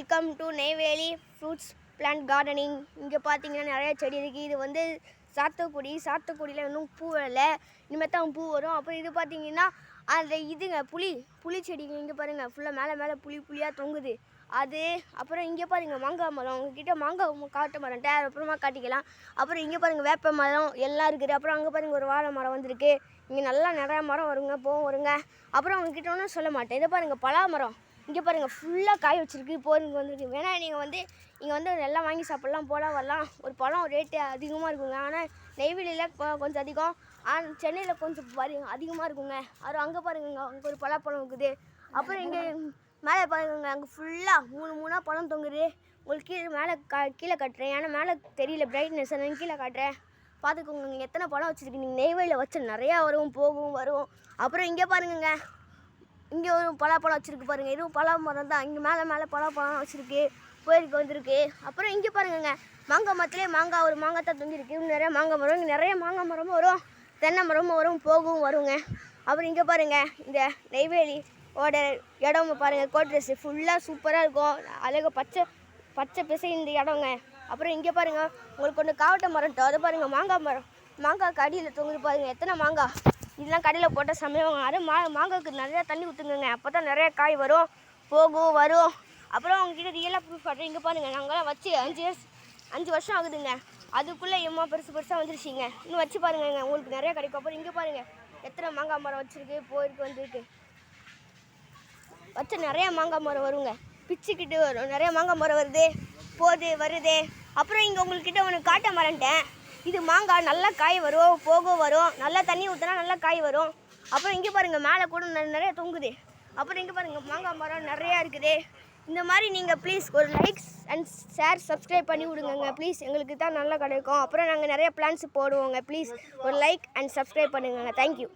Welcome to Neyveli fruits plant gardening. இங்கே பார்த்தீங்கன்னா நிறைய செடி இருக்குது. இது வந்து சாத்துக்குடியில் இன்னும் பூ வரல, இனிமேல் தான் பூ வரும். அப்புறம் இது பார்த்தீங்கன்னா அந்த இதுங்க புளி செடிங்க. இங்கே பாருங்கள், ஃபுல்லாக மேலே புளியாக தொங்குது அது. அப்புறம் இங்கே பாருங்கள் மாங்காய் மரம். உங்ககிட்ட மாங்காய் காட்ட மரம் அப்புறமா காட்டிக்கலாம். அப்புறம் இங்கே பாருங்கள் வேப்ப மரம் எல்லாம் இருக்குது. அப்புறம் அங்கே பாருங்கள் ஒரு வாழை மரம் வந்திருக்கு. இங்கே நல்லா நிறையா மரம் வருங்க. அப்புறம் உங்ககிட்ட ஒன்றும் சொல்ல மாட்டேன். இதை பாருங்கள் பலா மரம். இங்கே பாருங்கள் ஃபுல்லாக காய் வச்சுருக்கு. போருக்கு வந்துருக்கு. வேணா நீங்கள் வந்து இங்கே வந்து எல்லாம் வாங்கி சாப்பிட்லாம், போலாம் வரலாம். ஒரு பழம் ரேட்டு அதிகமாக இருக்குங்க. ஆனால் நெய்வேலியில் கொஞ்சம் அதிகம், ஆனால் சென்னையில் கொஞ்சம் அதிகமாக இருக்குங்க. அப்புறம் அங்கே பாருங்க, அங்கே ஒரு பலாப்பழம் இருக்குது. அப்புறம் இங்கே மேலே பாருங்க, அங்கே ஃபுல்லாக மூணாக பழம் தொங்குது. உங்களுக்கு கீழே காட்டுறேன், ஏன்னா மேலே தெரியல பிரைட்னஸ், நான் கீழே காட்டுறேன். பார்த்துக்கோங்க நீங்கள் எத்தனை பழம் வச்சுருக்கு. நீங்கள் நெய்வேலியில் வச்சு நிறையா வரும் வரும். அப்புறம் இங்கே பாருங்க, இங்கே ஒரு பலாப்பழம் வச்சுருக்கு பாருங்கள். இதுவும் பலா மரம் தான். இங்கே மேலே பலாப்பழம் வச்சுருக்கு, போயிருக்கு வந்திருக்கு. அப்புறம் இங்கே பாருங்க, மாங்காய் மரத்துலேயே ஒரு மாங்காய் தான் தொங்கிருக்கு. நிறைய மாங்காய் மரம், இங்கே நிறைய மாங்காய் மரமும் வரும், தென்னை மரமும் வரும் வருங்க. அப்புறம் இங்கே பாருங்கள், இந்த நெய்வேலியோட இடம் பாருங்கள். கோட்ரஸ் ஃபுல்லாக சூப்பராக இருக்கும், அழகாக பச்சை பிசை இந்த இடங்க. அப்புறம் இங்கே பாருங்கள், உங்களுக்கு ஒன்று காவட்டை மரம் அதை பாருங்கள், மாங்காய் கடியில் தொங்குது பாருங்கள். எத்தனை மாங்காய் இதெல்லாம் கடையில் போட்டால் சமையல். அதுவும் மாங்காய்க்கு நிறையா தண்ணி ஊற்றுங்க, அப்போ தான் நிறையா காய் வரும். அப்புறம் அவங்ககிட்ட ரியலாக ப்ரூஃப் காட்டுறேன். இங்கே பாருங்கள், நாங்களாம் வச்சு 5 வருஷம் ஆகுதுங்க. அதுக்குள்ளே எம்மா பெருசாக வந்துருச்சிங்க. இன்னும் வச்சு பாருங்க, உங்களுக்கு நிறையா கிடைக்கும். அப்புறம் இங்கே பாருங்கள், எத்தனை மாங்காய் மரம் வச்சுருக்கு, போயிருக்கு வந்துருக்கு. வச்ச நிறையா மாங்காய் மரம் வருங்க, பிச்சுக்கிட்டு வரும். நிறையா மாங்காய் மரம் வருது. அப்புறம் இங்கே உங்கள்கிட்ட ஒன்று காட்ட மரண்டேன். இது மாங்காய் நல்லா காய் வரும், நல்லா தண்ணி ஊற்றினா நல்லா காய் வரும். அப்புறம் இங்கே பாருங்கள், மேலே கூட நிறையா தொங்குது. அப்புறம் இங்கே பாருங்கள், மாங்காய் மரம் நிறையா இருக்குது. இந்த மாதிரி நீங்கள் ப்ளீஸ் ஒரு லைக்ஸ் அண்ட் ஷேர் சப்ஸ்கிரைப் பண்ணி விடுங்க ப்ளீஸ். எங்களுக்கு தான் நல்லா கிடைக்கும். அப்புறம் நாங்கள் நிறைய பிளான்ஸ் போடுவோங்க. ப்ளீஸ் ஒரு லைக் அண்ட் சப்ஸ்கிரைப் பண்ணுங்க. தேங்க்யூ.